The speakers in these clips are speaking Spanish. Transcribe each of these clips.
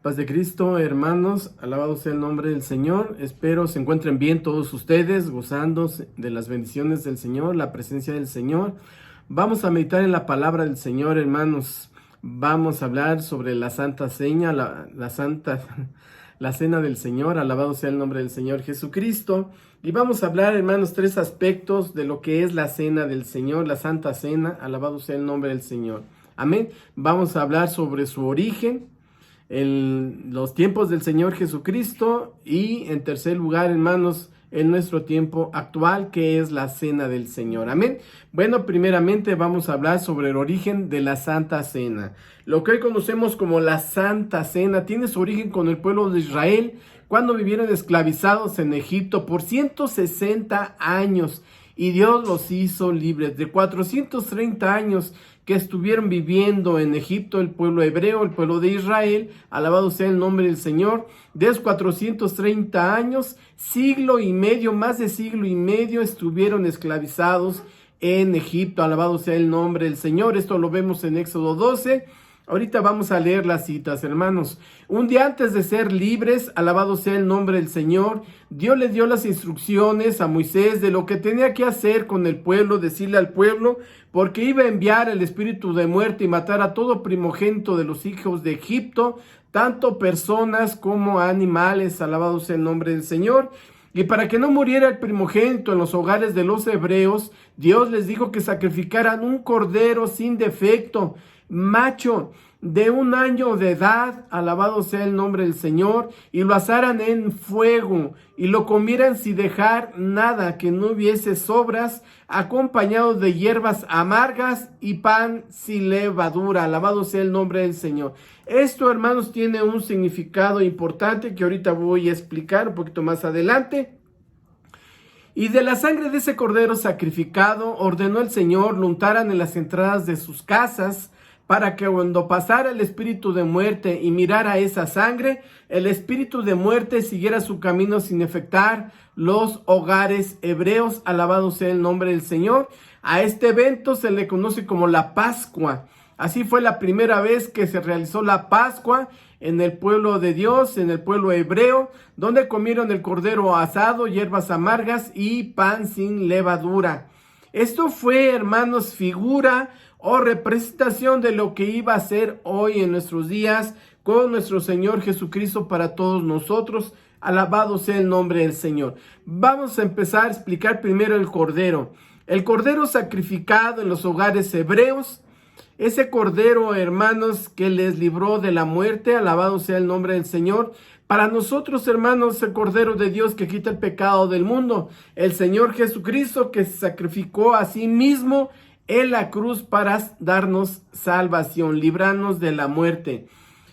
Paz de Cristo, hermanos, alabado sea el nombre del Señor. Espero se encuentren bien todos ustedes, gozando de las bendiciones del Señor, la presencia del Señor. Vamos a meditar en la palabra del Señor, hermanos. Vamos a hablar sobre la Santa Cena, la Cena del Señor. Alabado sea el nombre del Señor Jesucristo. Y vamos a hablar, hermanos, tres aspectos de lo que es la Cena del Señor, la Santa Cena. Alabado sea el nombre del Señor. Amén. Vamos a hablar sobre su origen, los tiempos del Señor Jesucristo y en tercer lugar, hermanos, en nuestro tiempo actual, que es la Cena del Señor. Amén. Bueno, primeramente vamos a hablar sobre el origen de la Santa Cena. Lo que hoy conocemos como la Santa Cena tiene su origen con el pueblo de Israel cuando vivieron esclavizados en Egipto por 160 años. Y Dios los hizo libres. De 430 años que estuvieron viviendo en Egipto, el pueblo hebreo, el pueblo de Israel, alabado sea el nombre del Señor, de esos 430 años, siglo y medio, más de siglo y medio, estuvieron esclavizados en Egipto, alabado sea el nombre del Señor. Esto lo vemos en Éxodo 12. Ahorita vamos a leer las citas, hermanos. Un día antes de ser libres, alabado sea el nombre del Señor, Dios le dio las instrucciones a Moisés de lo que tenía que hacer con el pueblo, decirle al pueblo, porque iba a enviar el espíritu de muerte y matar a todo primogénito de los hijos de Egipto, tanto personas como animales, alabado sea el nombre del Señor. Y para que no muriera el primogénito en los hogares de los hebreos, Dios les dijo que sacrificaran un cordero sin defecto, macho, de 1 año de edad, alabado sea el nombre del Señor, y lo asaran en fuego, y lo comieran sin dejar nada, que no hubiese sobras, acompañado de hierbas amargas y pan sin levadura, alabado sea el nombre del Señor. Esto, hermanos, tiene un significado importante que ahorita voy a explicar un poquito más adelante. Y de la sangre de ese cordero sacrificado, ordenó el Señor lo untaran en las entradas de sus casas, para que cuando pasara el espíritu de muerte y mirara esa sangre, el espíritu de muerte siguiera su camino sin afectar los hogares hebreos. Alabado sea el nombre del Señor. A este evento se le conoce como la Pascua. Así fue la primera vez que se realizó la Pascua en el pueblo de Dios, en el pueblo hebreo, donde comieron el cordero asado, hierbas amargas y pan sin levadura. Esto fue, hermanos, figura o representación de lo que iba a ser hoy en nuestros días con nuestro Señor Jesucristo para todos nosotros. Alabado sea el nombre del Señor. Vamos a empezar a explicar primero el cordero. El cordero sacrificado en los hogares hebreos. Ese cordero, hermanos, que les libró de la muerte. Alabado sea el nombre del Señor. Para nosotros, hermanos, el Cordero de Dios que quita el pecado del mundo. El Señor Jesucristo que se sacrificó a sí mismo en la cruz para darnos salvación, librarnos de la muerte.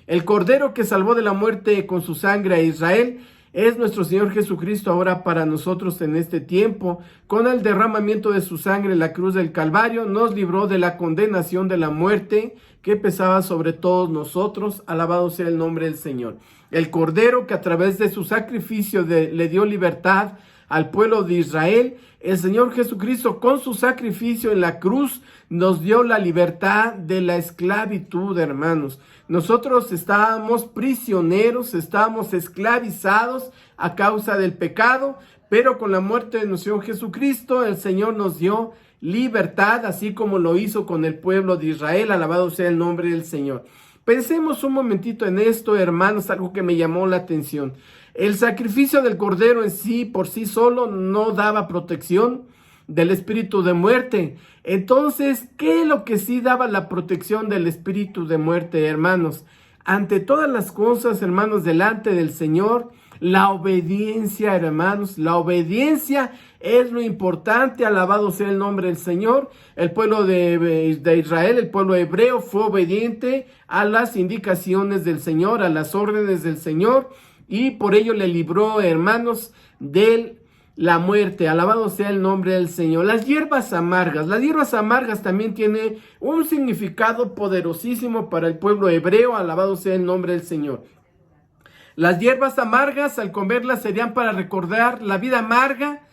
El Cordero que salvó de la muerte con su sangre a Israel es nuestro Señor Jesucristo ahora para nosotros en este tiempo. Con el derramamiento de su sangre en la cruz del Calvario nos libró de la condenación de la muerte que pesaba sobre todos nosotros. Alabado sea el nombre del Señor. El Cordero que a través de su sacrificio le dio libertad al pueblo de Israel. El Señor Jesucristo con su sacrificio en la cruz nos dio la libertad de la esclavitud, hermanos. Nosotros estábamos prisioneros, estábamos esclavizados a causa del pecado, pero con la muerte de nuestro Señor Jesucristo, el Señor nos dio libertad, así como lo hizo con el pueblo de Israel. Alabado sea el nombre del Señor. Pensemos un momentito en esto, hermanos, algo que me llamó la atención. El sacrificio del cordero en sí, por sí solo, no daba protección del espíritu de muerte. Entonces, ¿qué es lo que sí daba la protección del espíritu de muerte, hermanos? Ante todas las cosas, hermanos, delante del Señor, la obediencia, hermanos, la obediencia es lo importante. Alabado sea el nombre del Señor. El pueblo de Israel, el pueblo hebreo, fue obediente a las indicaciones del Señor, a las órdenes del Señor, y por ello le libró, hermanos, de la muerte. Alabado sea el nombre del Señor. Las hierbas amargas también tienen un significado poderosísimo para el pueblo hebreo. Alabado sea el nombre del Señor. Las hierbas amargas, al comerlas, serían para recordar la vida amarga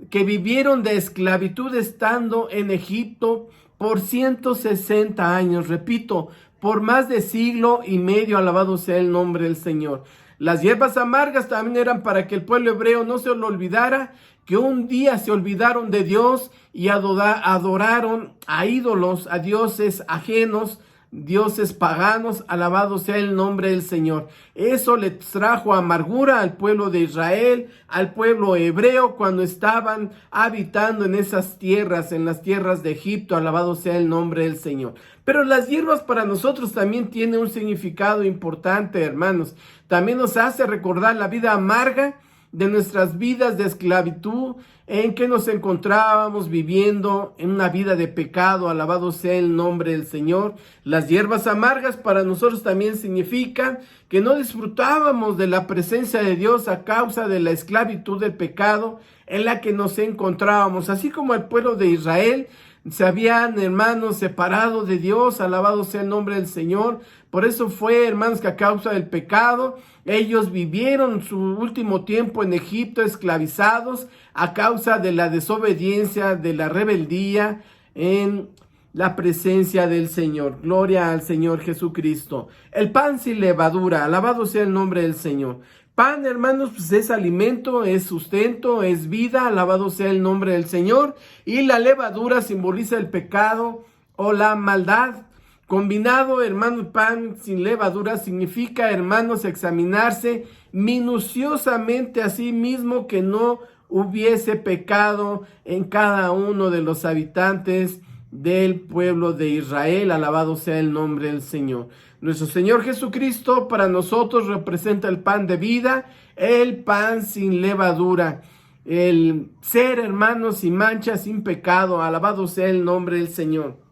que vivieron de esclavitud estando en Egipto por 160 años. Repito, por más de siglo y medio. Alabado sea el nombre del Señor. Las hierbas amargas también eran para que el pueblo hebreo no se lo olvidara, que un día se olvidaron de Dios y adoraron a ídolos, a dioses ajenos, dioses paganos. Alabado sea el nombre del Señor. Eso le trajo amargura al pueblo de Israel, al pueblo hebreo, cuando estaban habitando en esas tierras, en las tierras de Egipto. Alabado sea el nombre del Señor. Pero las hierbas para nosotros también tienen un significado importante, hermanos. También nos hace recordar la vida amarga de nuestras vidas de esclavitud, en que nos encontrábamos viviendo en una vida de pecado. Alabado sea el nombre del Señor. Las hierbas amargas para nosotros también significan que no disfrutábamos de la presencia de Dios a causa de la esclavitud del pecado en la que nos encontrábamos. Así como el pueblo de Israel se habían, hermanos, separado de Dios. Alabado sea el nombre del Señor. Por eso fue, hermanos, que a causa del pecado, ellos vivieron su último tiempo en Egipto esclavizados a causa de la desobediencia, de la rebeldía en la presencia del Señor. Gloria al Señor Jesucristo. El pan sin levadura. Alabado sea el nombre del Señor. Pan, hermanos, pues es alimento, es sustento, es vida. Alabado sea el nombre del Señor. Y la levadura simboliza el pecado o la maldad. Combinado, hermanos, pan sin levadura significa, hermanos, examinarse minuciosamente a sí mismo, que no hubiese pecado en cada uno de los habitantes del pueblo de Israel. Alabado sea el nombre del Señor. Nuestro Señor Jesucristo para nosotros representa el pan de vida, el pan sin levadura, el ser, hermanos, sin mancha, sin pecado. Alabado sea el nombre del Señor.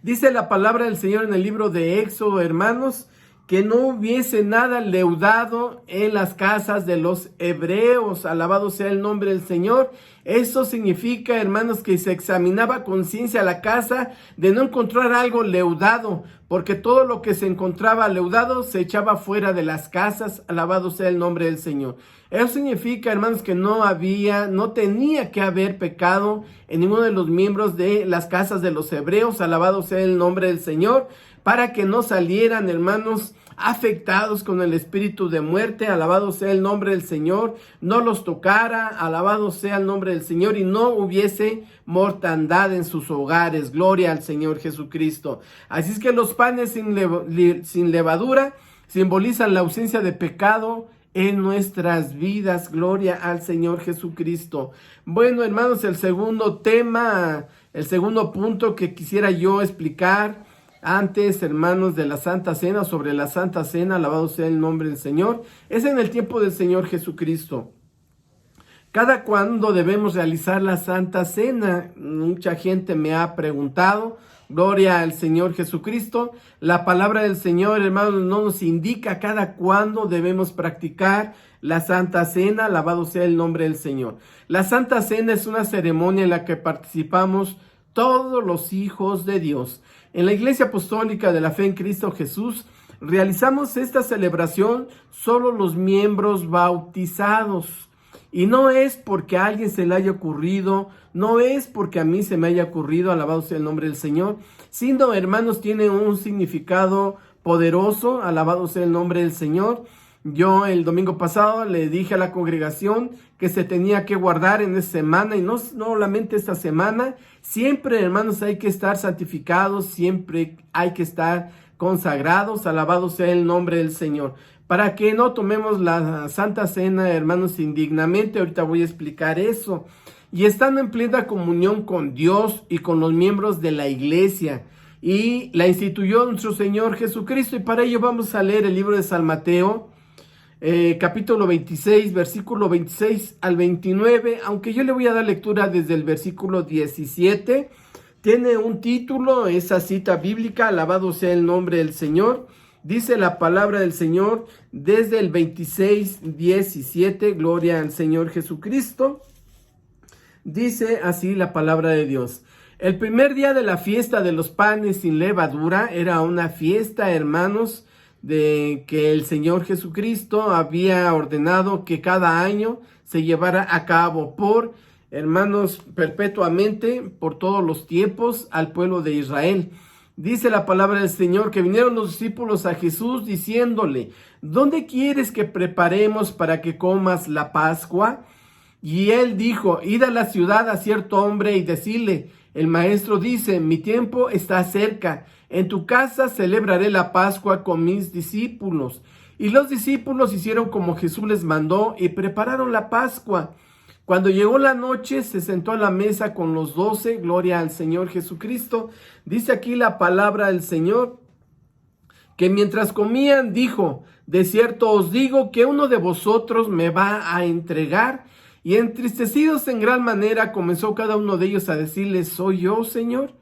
Dice la palabra del Señor en el libro de Éxodo, hermanos, que no hubiese nada leudado en las casas de los hebreos. Alabado sea el nombre del Señor. Eso significa, hermanos, que se examinaba a conciencia la casa de no encontrar algo leudado, porque todo lo que se encontraba leudado se echaba fuera de las casas. Alabado sea el nombre del Señor. Eso significa, hermanos, que no tenía que haber pecado en ninguno de los miembros de las casas de los hebreos. Alabado sea el nombre del Señor, para que no salieran, hermanos, afectados con el espíritu de muerte. Alabado sea el nombre del Señor. No los tocara. Alabado sea el nombre del Señor. Y no hubiese mortandad en sus hogares. Gloria al Señor Jesucristo. Así es que los panes sin levadura simbolizan la ausencia de pecado en nuestras vidas. Gloria al Señor Jesucristo. Bueno, hermanos, el segundo tema, el segundo punto que quisiera yo explicar antes, hermanos, de la Santa Cena, sobre la Santa Cena, alabado sea el nombre del Señor, es en el tiempo del Señor Jesucristo. ¿Cada cuándo debemos realizar la Santa Cena? Mucha gente me ha preguntado. Gloria al Señor Jesucristo. La palabra del Señor, hermanos, no nos indica cada cuándo debemos practicar la Santa Cena. Alabado sea el nombre del Señor. La Santa Cena es una ceremonia en la que participamos todos los hijos de Dios. En la Iglesia Apostólica de la Fe en Cristo Jesús, realizamos esta celebración solo los miembros bautizados. Y no es porque a alguien se le haya ocurrido, no es porque a mí se me haya ocurrido, alabado sea el nombre del Señor, sino, hermanos, tiene un significado poderoso. Alabado sea el nombre del Señor. Yo el domingo pasado le dije a la congregación que se tenía que guardar en esta semana, y no solamente esta semana, siempre, hermanos, hay que estar santificados, siempre hay que estar consagrados. Alabado sea el nombre del Señor, para que no tomemos la Santa Cena, hermanos, indignamente. Ahorita voy a explicar eso. Y estando en plena comunión con Dios y con los miembros de la iglesia, y la instituyó nuestro Señor Jesucristo. Y para ello vamos a leer el libro de San Mateo, capítulo 26, versículo 26 al 29, aunque yo le voy a dar lectura desde el versículo 17. Tiene un título, esa cita bíblica, alabado sea el nombre del Señor. Dice la palabra del Señor desde el 26, 17, gloria al Señor Jesucristo. Dice así la palabra de Dios. El primer día de la fiesta de los panes sin levadura era una fiesta, hermanos, de que el Señor Jesucristo había ordenado que cada año se llevara a cabo por, hermanos, perpetuamente, por todos los tiempos al pueblo de Israel. Dice la palabra del Señor que vinieron los discípulos a Jesús diciéndole: ¿dónde quieres que preparemos para que comas la Pascua? Y él dijo: id a la ciudad a cierto hombre y decirle: el maestro dice, mi tiempo está cerca, en tu casa celebraré la Pascua con mis discípulos. Y los discípulos hicieron como Jesús les mandó y prepararon la Pascua. Cuando llegó la noche, se sentó a la mesa con los 12, gloria al Señor Jesucristo. Dice aquí la palabra del Señor, que mientras comían, dijo: de cierto os digo que uno de vosotros me va a entregar. Y entristecidos en gran manera, comenzó cada uno de ellos a decirle: ¿soy yo, Señor?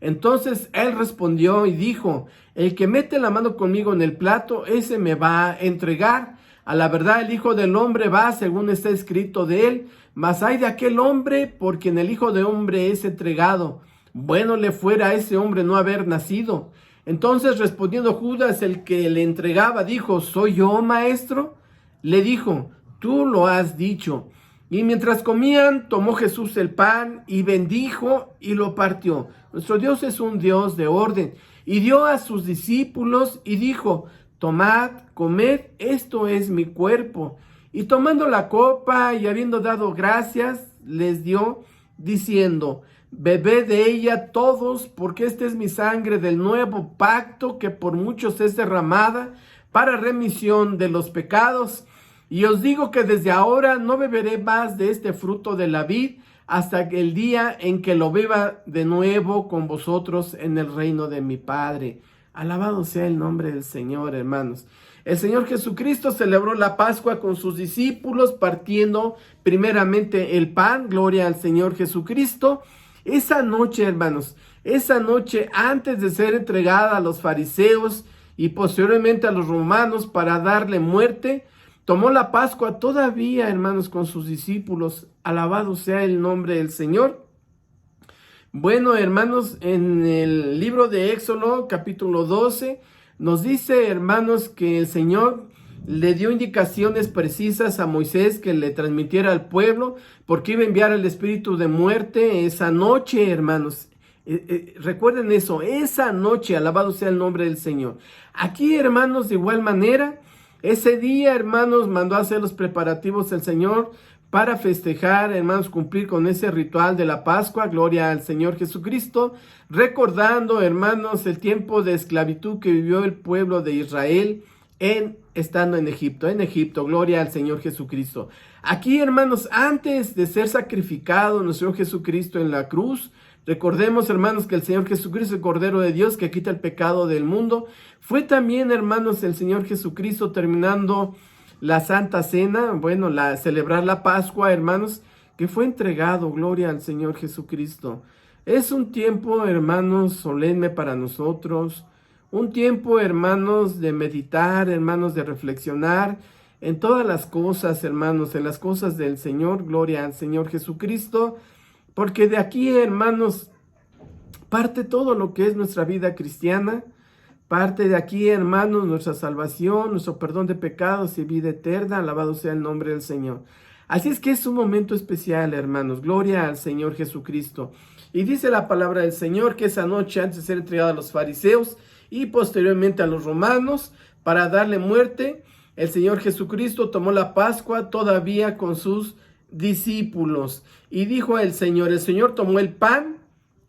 Entonces él respondió y dijo: el que mete la mano conmigo en el plato, ese me va a entregar. A la verdad, el Hijo del Hombre va según está escrito de él, mas ay de aquel hombre por quien el Hijo del Hombre es entregado. Bueno le fuera a ese hombre no haber nacido. Entonces respondiendo Judas, el que le entregaba, dijo: ¿soy yo, maestro? Le dijo: tú lo has dicho. Y mientras comían, tomó Jesús el pan y bendijo y lo partió. Nuestro Dios es un Dios de orden. Y dio a sus discípulos y dijo: tomad, comed, esto es mi cuerpo. Y tomando la copa y habiendo dado gracias, les dio, diciendo: bebed de ella todos, porque esta es mi sangre del nuevo pacto, que por muchos es derramada para remisión de los pecados. Y os digo que desde ahora no beberé más de este fruto de la vid, hasta el día en que lo beba de nuevo con vosotros en el reino de mi Padre. Alabado sea el nombre del Señor, hermanos. El Señor Jesucristo celebró la Pascua con sus discípulos, partiendo primeramente el pan, gloria al Señor Jesucristo. Esa noche, hermanos, esa noche antes de ser entregada a los fariseos y posteriormente a los romanos para darle muerte, tomó la Pascua todavía, hermanos, con sus discípulos. Alabado sea el nombre del Señor. Bueno, hermanos, en el libro de Éxodo, capítulo 12, nos dice, hermanos, que el Señor le dio indicaciones precisas a Moisés que le transmitiera al pueblo, porque iba a enviar el espíritu de muerte esa noche, hermanos. Recuerden eso, esa noche, alabado sea el nombre del Señor. Aquí, hermanos, de igual manera, ese día, hermanos, mandó a hacer los preparativos el Señor para festejar, hermanos, cumplir con ese ritual de la Pascua, gloria al Señor Jesucristo, recordando, hermanos, el tiempo de esclavitud que vivió el pueblo de Israel estando en Egipto, gloria al Señor Jesucristo. Aquí, hermanos, antes de ser sacrificado nuestro Señor Jesucristo en la cruz, recordemos, hermanos, que el Señor Jesucristo, el Cordero de Dios que quita el pecado del mundo, fue también, hermanos, el Señor Jesucristo terminando la Santa Cena, celebrar la Pascua, hermanos, que fue entregado, gloria al Señor Jesucristo. Es un tiempo, hermanos, solemne para nosotros, un tiempo, hermanos, de meditar, hermanos, de reflexionar en todas las cosas, hermanos, en las cosas del Señor, gloria al Señor Jesucristo, porque de aquí, hermanos, parte todo lo que es nuestra vida cristiana. Parte de aquí, hermanos, nuestra salvación, nuestro perdón de pecados y vida eterna. Alabado sea el nombre del Señor. Así es que es un momento especial, hermanos. Gloria al Señor Jesucristo. Y dice la palabra del Señor que esa noche, antes de ser entregada a los fariseos y posteriormente a los romanos, para darle muerte, el Señor Jesucristo tomó la Pascua todavía con sus discípulos. Y dijo el Señor tomó el pan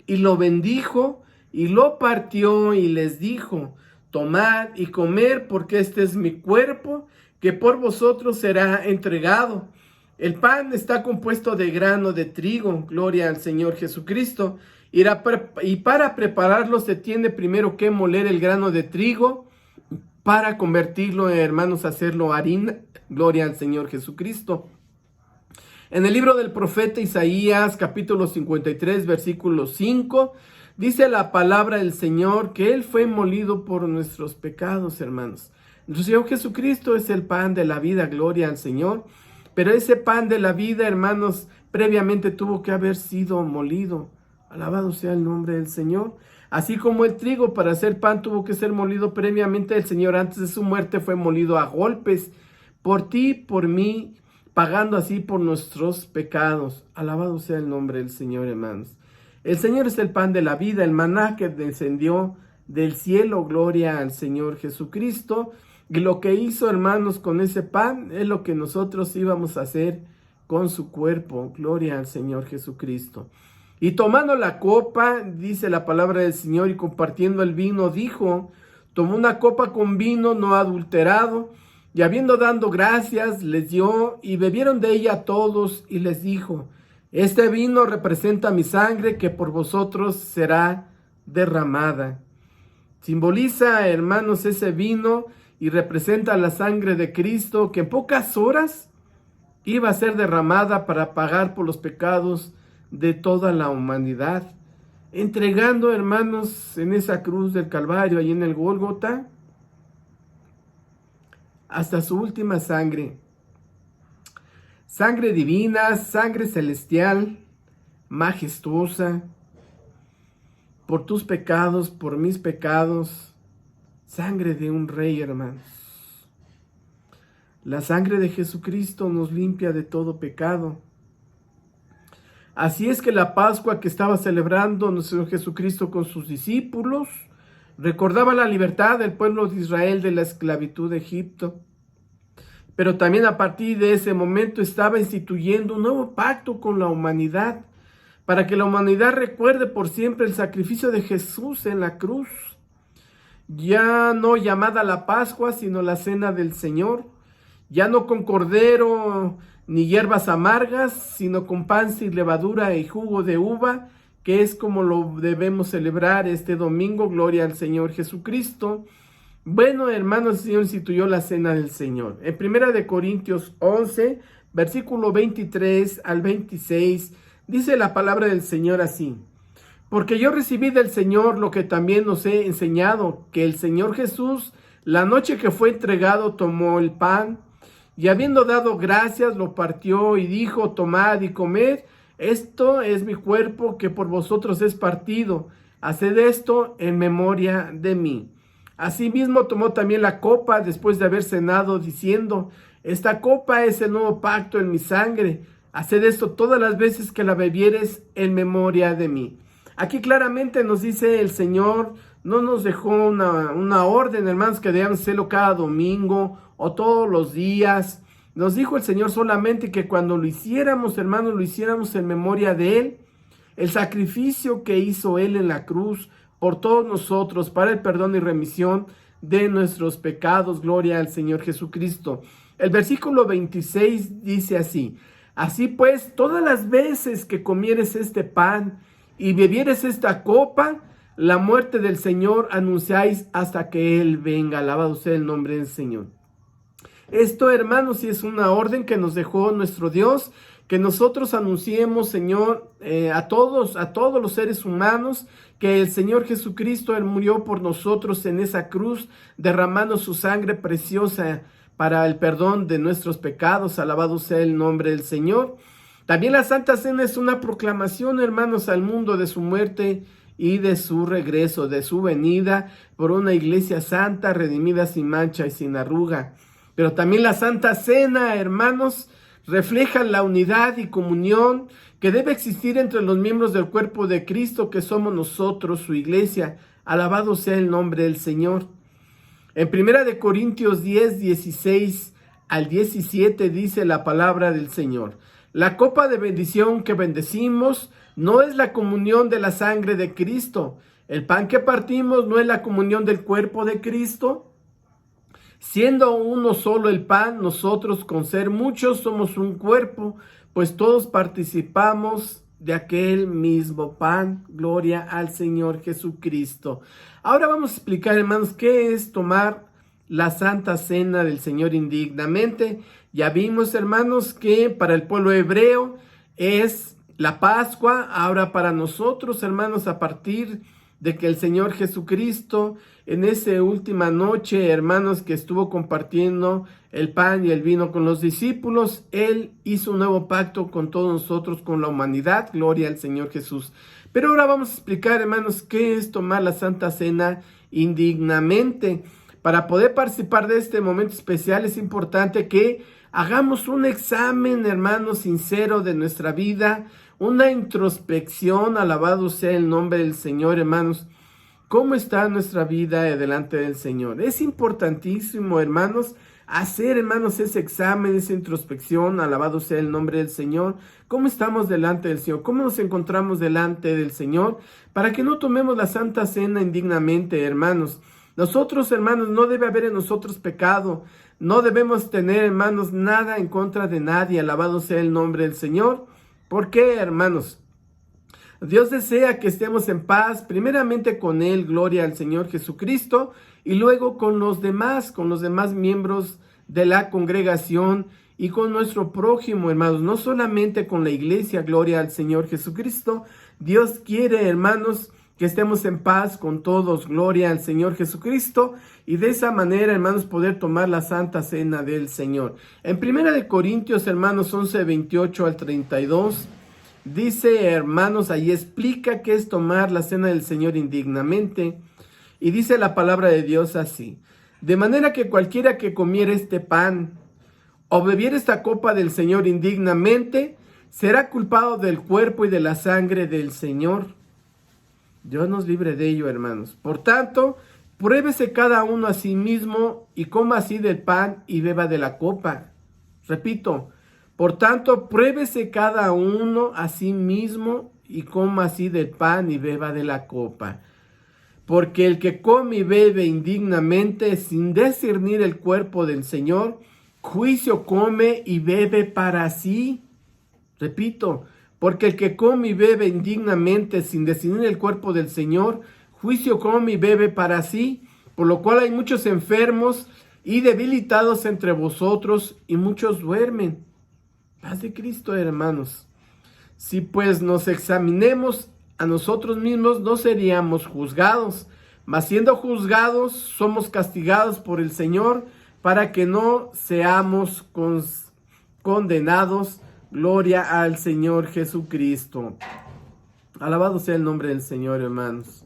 y lo bendijo, y lo partió y les dijo: tomad y comer, porque este es mi cuerpo, que por vosotros será entregado. El pan está compuesto de grano de trigo, gloria al Señor Jesucristo. Y para prepararlo se tiene primero que moler el grano de trigo, para convertirlo, hermanos, hacerlo harina, gloria al Señor Jesucristo. En el libro del profeta Isaías, capítulo 53, versículo 5, dice la palabra del Señor que Él fue molido por nuestros pecados, hermanos. Nuestro Señor Jesucristo es el pan de la vida, gloria al Señor. Pero ese pan de la vida, hermanos, previamente tuvo que haber sido molido. Alabado sea el nombre del Señor. Así como el trigo para hacer pan tuvo que ser molido previamente, el Señor antes de su muerte fue molido a golpes por ti, por mí, pagando así por nuestros pecados. Alabado sea el nombre del Señor, hermanos. El Señor es el pan de la vida, el maná que descendió del cielo, gloria al Señor Jesucristo. Y lo que hizo, hermanos, con ese pan es lo que nosotros íbamos a hacer con su cuerpo, gloria al Señor Jesucristo. Y tomando la copa, dice la palabra del Señor, y compartiendo el vino, dijo: tomó una copa con vino no adulterado, y habiendo dado gracias, les dio, y bebieron de ella todos, y les dijo: este vino representa mi sangre, que por vosotros será derramada. Simboliza, hermanos, ese vino, y representa la sangre de Cristo, que en pocas horas iba a ser derramada para pagar por los pecados de toda la humanidad, entregando, hermanos, en esa cruz del Calvario, ahí en el Gólgota, hasta su última sangre. Sangre divina, sangre celestial, majestuosa, por tus pecados, por mis pecados, sangre de un rey, hermanos. La sangre de Jesucristo nos limpia de todo pecado. Así es que la Pascua que estaba celebrando nuestro Señor Jesucristo con sus discípulos recordaba la libertad del pueblo de Israel de la esclavitud de Egipto. Pero también a partir de ese momento estaba instituyendo un nuevo pacto con la humanidad, para que la humanidad recuerde por siempre el sacrificio de Jesús en la cruz. Ya no llamada la Pascua, sino la Cena del Señor. Ya no con cordero ni hierbas amargas, sino con pan sin levadura y jugo de uva, que es como lo debemos celebrar este domingo, gloria al Señor Jesucristo. Bueno, hermanos, el Señor instituyó la Cena del Señor. En 1 Corintios 11, versículo 23 al 26, dice la palabra del Señor así: porque yo recibí del Señor lo que también os he enseñado, que el Señor Jesús, la noche que fue entregado, tomó el pan, y habiendo dado gracias, lo partió y dijo: tomad y comed, esto es mi cuerpo que por vosotros es partido, haced esto en memoria de mí. Asimismo tomó también la copa después de haber cenado, diciendo: esta copa es el nuevo pacto en mi sangre, haced esto todas las veces que la bebieres en memoria de mí. Aquí claramente nos dice el Señor, no nos dejó una orden, hermanos, que debíamos hacerlo cada domingo o todos los días. Nos dijo el Señor solamente que cuando lo hiciéramos, hermanos, lo hiciéramos en memoria de Él, el sacrificio que hizo Él en la cruz por todos nosotros, para el perdón y remisión de nuestros pecados, gloria al Señor Jesucristo. El versículo 26 dice así: así pues, todas las veces que comieres este pan y bebieres esta copa, la muerte del Señor anunciáis hasta que Él venga. Alabado sea el nombre del Señor. Esto, hermanos, sí es una orden que nos dejó nuestro Dios, que nosotros anunciemos, Señor, a todos los seres humanos, que el Señor Jesucristo, Él murió por nosotros en esa cruz, derramando su sangre preciosa para el perdón de nuestros pecados. Alabado sea el nombre del Señor. También la Santa Cena es una proclamación, hermanos, al mundo de su muerte y de su regreso, de su venida por una iglesia santa, redimida, sin mancha y sin arruga. Pero también la Santa Cena, hermanos, refleja la unidad y comunión que debe existir entre los miembros del cuerpo de Cristo, que somos nosotros, su iglesia. Alabado sea el nombre del Señor. En 1 Corintios 10, 16 al 17 dice la palabra del Señor: la copa de bendición que bendecimos no es la comunión de la sangre de Cristo. El pan que partimos no es la comunión del cuerpo de Cristo. Siendo uno solo el pan, nosotros con ser muchos somos un cuerpo, pues todos participamos de aquel mismo pan. Gloria al Señor Jesucristo. Ahora vamos a explicar, hermanos, qué es tomar la Santa Cena del Señor indignamente. Ya vimos, hermanos, que para el pueblo hebreo es la Pascua. Ahora para nosotros, hermanos, a partir de que el Señor Jesucristo en esa última noche, hermanos, que estuvo compartiendo el pan y el vino con los discípulos, Él hizo un nuevo pacto con todos nosotros, con la humanidad. Gloria al Señor Jesús. Pero ahora vamos a explicar, hermanos, qué es tomar la Santa Cena indignamente. Para poder participar de este momento especial es importante que hagamos un examen, hermanos, sincero de nuestra vida, una introspección. Alabado sea el nombre del Señor, hermanos. ¿Cómo está nuestra vida delante del Señor? Es importantísimo, hermanos, hacer, hermanos, ese examen, esa introspección. Alabado sea el nombre del Señor. ¿Cómo estamos delante del Señor? ¿Cómo nos encontramos delante del Señor? Para que no tomemos la Santa Cena indignamente, hermanos. Nosotros, hermanos, no debe haber en nosotros pecado. No debemos tener, hermanos, nada en contra de nadie. Alabado sea el nombre del Señor. ¿Por qué, hermanos? Dios desea que estemos en paz, primeramente con Él, gloria al Señor Jesucristo, y luego con los demás miembros de la congregación y con nuestro prójimo, hermanos, no solamente con la iglesia, gloria al Señor Jesucristo. Dios quiere, hermanos, que estemos en paz con todos, gloria al Señor Jesucristo, y de esa manera, hermanos, poder tomar la Santa Cena del Señor. En 1 Corintios, hermanos, 11, 28 al 32, dice, hermanos, ahí explica qué es tomar la cena del Señor indignamente. Y dice la palabra de Dios así: de manera que cualquiera que comiera este pan o bebiera esta copa del Señor indignamente, será culpado del cuerpo y de la sangre del Señor. Dios nos libre de ello, hermanos. Por tanto, pruébese cada uno a sí mismo y coma así del pan y beba de la copa. Repito, por tanto, pruébese cada uno a sí mismo y coma así del pan y beba de la copa. Porque el que come y bebe indignamente, sin discernir el cuerpo del Señor, juicio come y bebe para sí. Repito, porque el que come y bebe indignamente, sin discernir el cuerpo del Señor, juicio come y bebe para sí. Por lo cual hay muchos enfermos y debilitados entre vosotros, y muchos duermen. Paz de Cristo, hermanos. Si pues nos examinemos a nosotros mismos, no seríamos juzgados, mas siendo juzgados, somos castigados por el Señor, para que no seamos condenados. Gloria al Señor Jesucristo. Alabado sea el nombre del Señor, hermanos.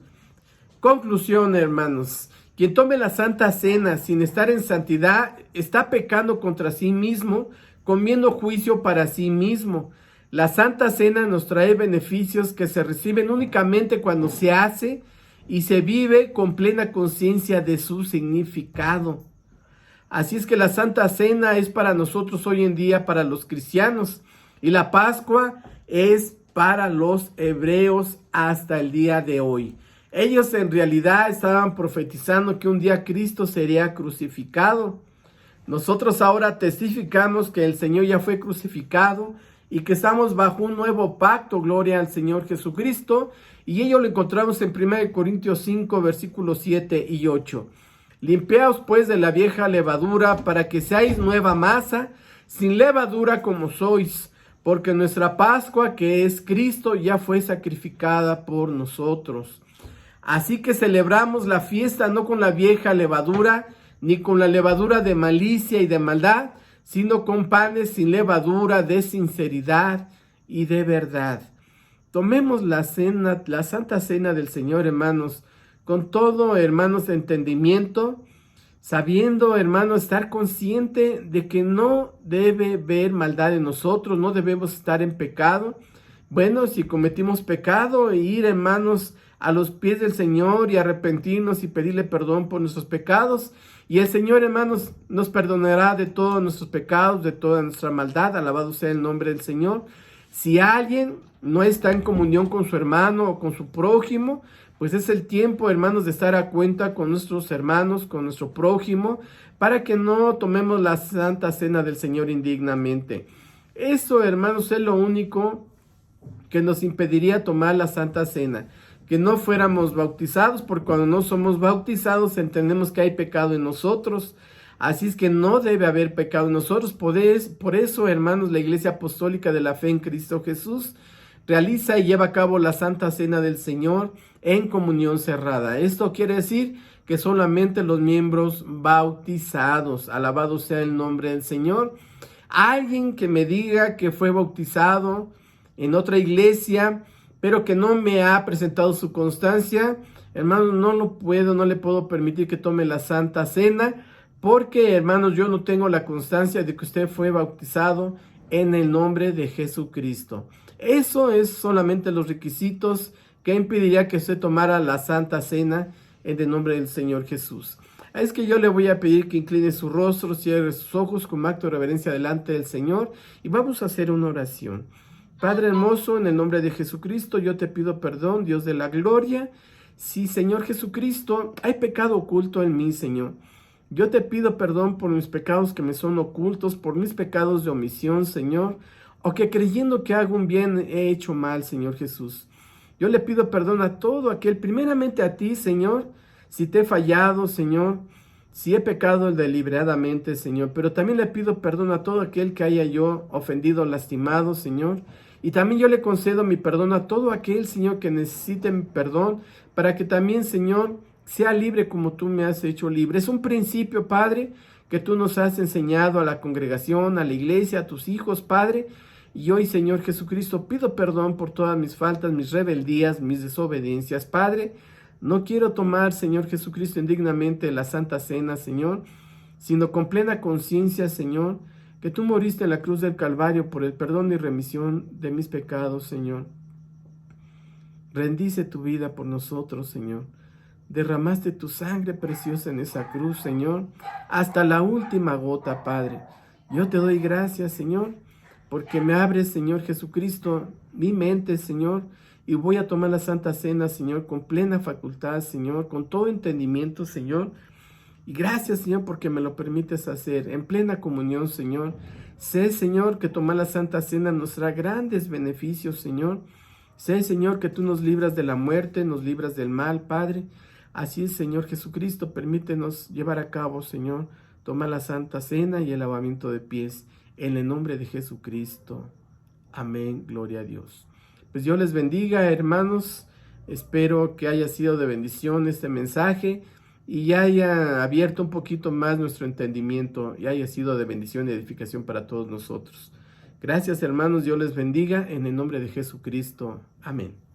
Conclusión, hermanos. Quien tome la Santa Cena sin estar en santidad, está pecando contra sí mismo, comiendo juicio para sí mismo. La Santa Cena nos trae beneficios que se reciben únicamente cuando se hace y se vive con plena conciencia de su significado. Así es que la Santa Cena es para nosotros hoy en día, para los cristianos, y la Pascua es para los hebreos hasta el día de hoy. Ellos en realidad estaban profetizando que un día Cristo sería crucificado. Nosotros ahora testificamos que el Señor ya fue crucificado y que estamos bajo un nuevo pacto, gloria al Señor Jesucristo, y ello lo encontramos en 1 Corintios 5, versículos 7 y 8. Limpiaos pues de la vieja levadura, para que seáis nueva masa, sin levadura como sois, porque nuestra Pascua, que es Cristo, ya fue sacrificada por nosotros. Así que celebramos la fiesta no con la vieja levadura, ni con la levadura de malicia y de maldad, sino con panes sin levadura, de sinceridad y de verdad. Tomemos la cena, la Santa Cena del Señor, hermanos, con todo, hermanos, entendimiento, sabiendo, hermanos, estar consciente de que no debe haber maldad en nosotros, no debemos estar en pecado. Bueno, si cometimos pecado, ir, hermanos, a los pies del Señor y arrepentirnos y pedirle perdón por nuestros pecados. Y el Señor, hermanos, nos perdonará de todos nuestros pecados, de toda nuestra maldad. Alabado sea el nombre del Señor. Si alguien no está en comunión con su hermano o con su prójimo, pues es el tiempo, hermanos, de estar a cuenta con nuestros hermanos, con nuestro prójimo, para que no tomemos la Santa Cena del Señor indignamente. Eso, hermanos, es lo único que nos impediría tomar la Santa Cena. Que no fuéramos bautizados, porque cuando no somos bautizados entendemos que hay pecado en nosotros. Así es que no debe haber pecado en nosotros. Por eso, hermanos, la Iglesia Apostólica de la Fe en Cristo Jesús realiza y lleva a cabo la Santa Cena del Señor en comunión cerrada. Esto quiere decir que solamente los miembros bautizados, alabado sea el nombre del Señor. Alguien que me diga que fue bautizado en otra iglesia, pero que no me ha presentado su constancia, hermanos, no le puedo permitir que tome la Santa Cena, porque, hermanos, yo no tengo la constancia de que usted fue bautizado en el nombre de Jesucristo. Eso es solamente los requisitos ¿Qué impediría que usted tomara la Santa Cena en el nombre del Señor Jesús? Es que yo le voy a pedir que incline su rostro, cierre sus ojos como acto de reverencia delante del Señor y vamos a hacer una oración. Padre hermoso, en el nombre de Jesucristo, yo te pido perdón, Dios de la gloria. Sí, Señor Jesucristo, hay pecado oculto en mí, Señor. Yo te pido perdón por mis pecados que me son ocultos, por mis pecados de omisión, Señor, o que creyendo que hago un bien he hecho mal, Señor Jesús. Yo le pido perdón a todo aquel, primeramente a ti, Señor, si te he fallado, Señor, si he pecado deliberadamente, Señor, pero también le pido perdón a todo aquel que haya yo ofendido, lastimado, Señor, y también yo le concedo mi perdón a todo aquel, Señor, que necesite mi perdón, para que también, Señor, sea libre como tú me has hecho libre. Es un principio, Padre, que tú nos has enseñado a la congregación, a la iglesia, a tus hijos, Padre. Y hoy, Señor Jesucristo, pido perdón por todas mis faltas, mis rebeldías, mis desobediencias, Padre. No quiero tomar, Señor Jesucristo, indignamente la Santa Cena, Señor, sino con plena conciencia, Señor, que tú moriste en la cruz del Calvario por el perdón y remisión de mis pecados, Señor. Rendice tu vida por nosotros, Señor. Derramaste tu sangre preciosa en esa cruz, Señor, hasta la última gota, Padre. Yo te doy gracias, Señor, porque me abres, Señor Jesucristo, mi mente, Señor, y voy a tomar la Santa Cena, Señor, con plena facultad, Señor, con todo entendimiento, Señor. Y gracias, Señor, porque me lo permites hacer en plena comunión, Señor. Sé, Señor, que tomar la Santa Cena nos trae grandes beneficios, Señor. Sé, Señor, que tú nos libras de la muerte, nos libras del mal, Padre. Así es, Señor Jesucristo, permítenos llevar a cabo, Señor, tomar la Santa Cena y el lavamiento de pies, en el nombre de Jesucristo. Amén, gloria a Dios. Pues Dios les bendiga, hermanos. Espero que haya sido de bendición este mensaje y haya abierto un poquito más nuestro entendimiento y haya sido de bendición y edificación para todos nosotros. Gracias, hermanos. Dios les bendiga en el nombre de Jesucristo. Amén.